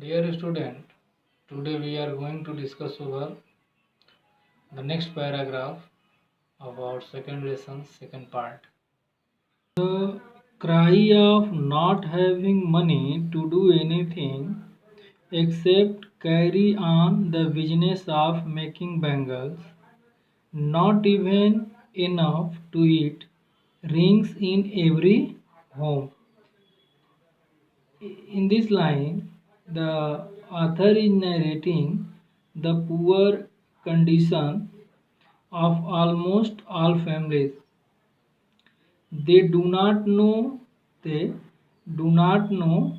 Dear student, today we are going to discuss over the next paragraph of our second lesson, second part. The cry of not having money to do anything except carry on the business of making bangles, not even enough to eat, rings in every home. In this line, the author is narrating the poor condition of almost all families. They do not know they do not know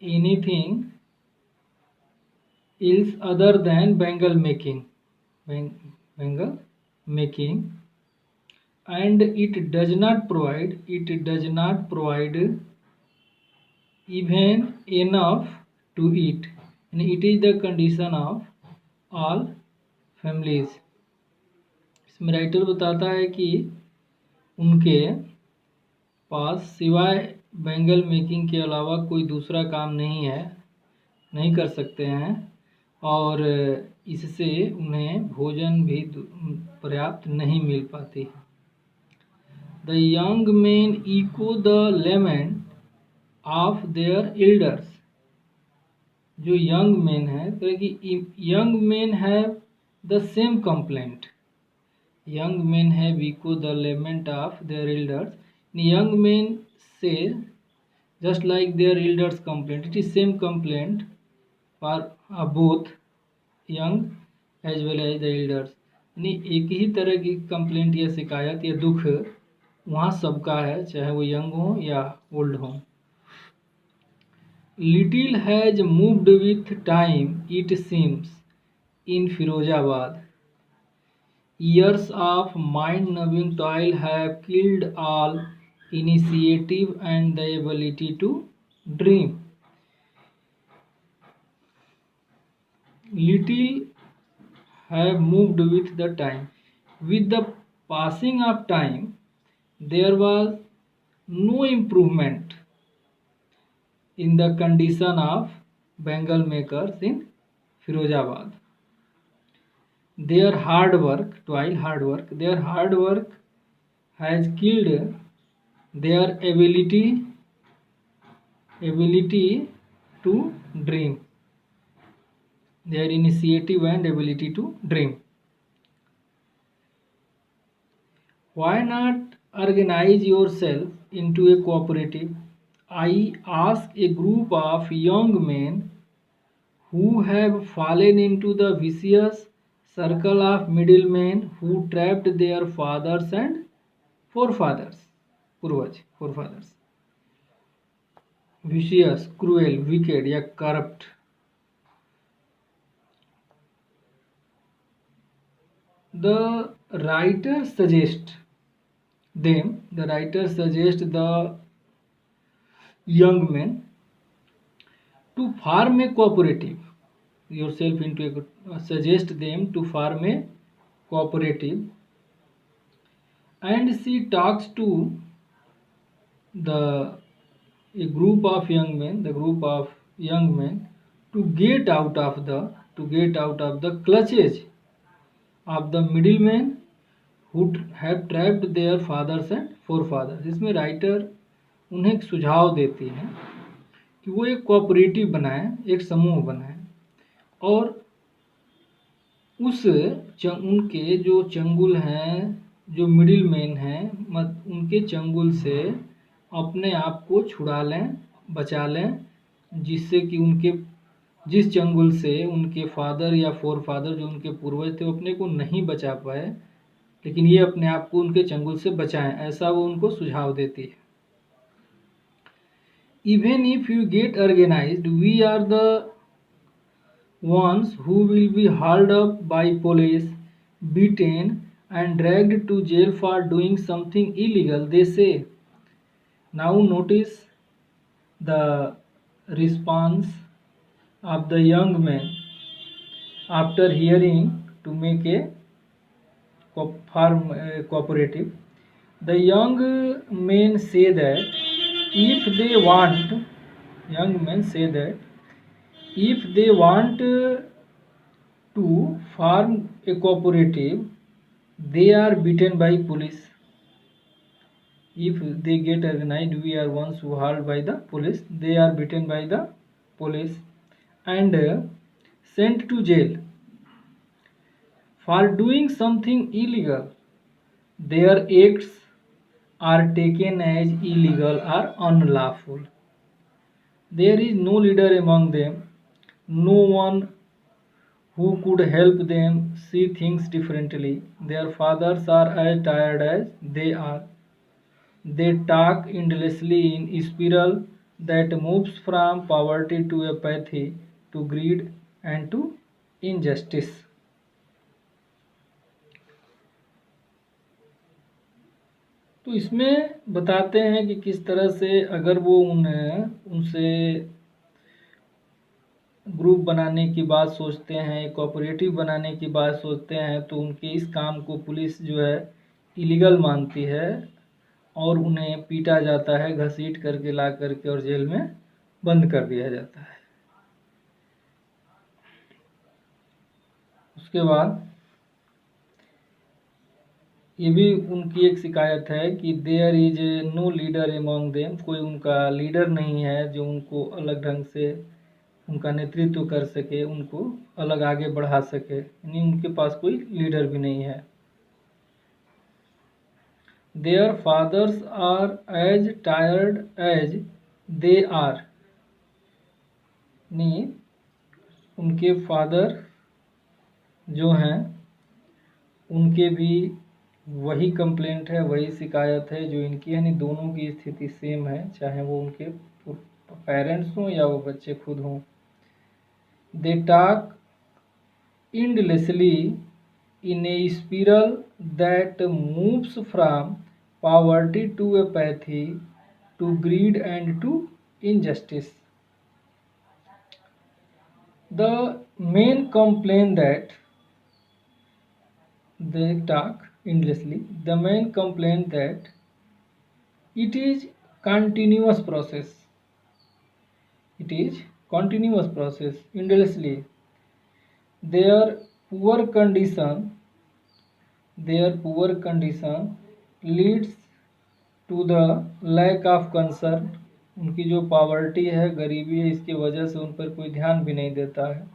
anything else other than bangle making. Bangle making, and it does not provide even enough to eat, and it is the condition of all families. इसमें writer बताता है कि उनके पास सिवाय bangle making के अलावा कोई दूसरा काम नहीं है, नहीं कर सकते हैं, और इससे उन्हें भोजन भी पर्याप्त नहीं मिल पाती है. The young man echo the lament of their elders. जो यंग मैन है, तो कि young man have the same complaint. Young man have echo the lament of their elders. Young men say just like their elders complaint. It is same complaint for both young as well as the elders. यानी एक ही तरह की complaint या शिकायत या दुख वहाँ सबका है, चाहे वो यंग हो या ओल्ड हो. Little has moved with time it seems in Firozabad. Years of mind-numbing toil have killed all initiative and the ability to dream. Little have moved with the time. With the passing of time, there was no improvement in the condition of bangle makers in Firozabad. Their hard work has killed their ability to dream, their initiative and ability to dream. Why not organize yourself into a cooperative? I ask a group of young men who have fallen into the vicious circle of middlemen who trapped their fathers and forefathers. Vicious, cruel, wicked या corrupt. The writer suggests the young men to form a cooperative. Suggest them to form a cooperative, and she talks to a group of young men to get out of the clutches of the middlemen who have trapped their fathers and forefathers. इसमें writer उन्हें एक सुझाव देती है कि वो एक cooperative बनाएं, एक समूह बनाएं, और उनके जो चंगुल हैं, जो मिडिल मैन हैं, उनके चंगुल से अपने आप को छुड़ा लें, बचा लें, जिससे कि जिस चंगुल से उनके फादर या फोर फादर जो उनके पूर्वज थे वो अपने को नहीं बचा पाए, लेकिन ये अपने आप को उनके चंगुल से बचाएं, ऐसा वो उनको सुझाव देती है. Even if you get organized, we are the ones who will be hauled up by police, beaten and dragged to jail for doing something illegal, they say. Now notice the response of the young man after hearing to make a cooperative. The young men say that if they want to form a cooperative, they are beaten by police. If they get organized, we are once held by the police, they are beaten by the police and sent to jail for doing something illegal. Their acts are taken as illegal or unlawful. There is no leader among them, no one who could help them see things differently. Their fathers are as tired as they are. They talk endlessly in a spiral that moves from poverty to apathy, to greed and to injustice. तो इसमें बताते हैं कि किस तरह से अगर वो उनसे ग्रुप बनाने की बात सोचते हैं, कोऑपरेटिव बनाने की बात सोचते हैं, तो उनके इस काम को पुलिस जो है इलीगल मानती है और उन्हें पीटा जाता है, घसीट करके ला करके और जेल में बंद कर दिया जाता है। उसके बाद ये भी उनकी एक शिकायत है कि there is no leader among them, कोई उनका लीडर नहीं है जो उनको अलग ढंग से उनका नेतृत्व कर सके, उनको अलग आगे बढ़ा सके, यानी उनके पास कोई लीडर भी नहीं है। Their fathers are as tired as they are, यानी उनके फादर जो हैं उनके भी वही कंप्लेंट है, वही शिकायत है जो इनकी, यानी दोनों की स्थिति सेम है, चाहे वो उनके पेरेंट्स हों या वो बच्चे खुद हों। They talk endlessly in a spiral that moves from poverty to apathy, to greed and to injustice. The main complaint that they talk endlessly, the main complaint that it is continuous process. It is continuous process endlessly. Their poor condition leads to the lack of concern. उनकी जो poverty है, गरीबी है, इसकी वजह से उन पर कोई ध्यान भी नहीं देता है,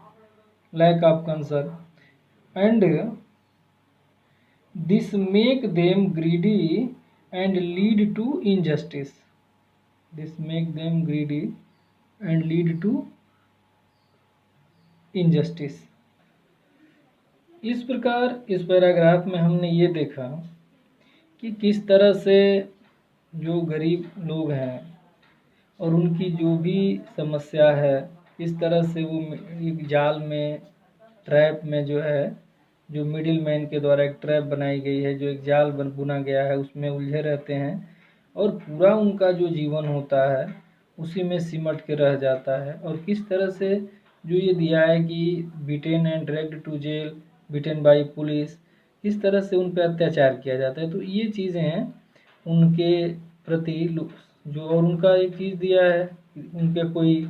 lack of concern, and this make them greedy and lead to injustice. This make them greedy and lead to injustice. इस प्रकार इस पैराग्राफ में हमने ये देखा कि किस तरह से जो गरीब लोग हैं और उनकी जो भी समस्या है, किस तरह से वो एक जाल में, ट्रैप में जो है, जो मिडिल मैन के द्वारा एक ट्रैप बनाई गई है, जो एक जाल बुना गया है, उसमें उलझे रहते हैं और पूरा उनका जो जीवन होता है उसी में सिमट के रह जाता है। और किस तरह से जो ये दिया है कि beaten and dragged to jail, beaten by police, किस तरह से उन पर अत्याचार किया जाता है। तो ये चीज़ें हैं उनके प्रति जो, और उनका एक चीज़ दिया है उनके कोई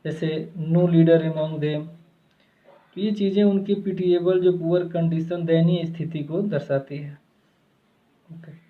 जैसे नो लीडर एमॉन्ग देम, तो ये चीज़ें उनकी पिटिएबल जो पुअर कंडीशन, दयनीय स्थिति को दर्शाती है। ओके।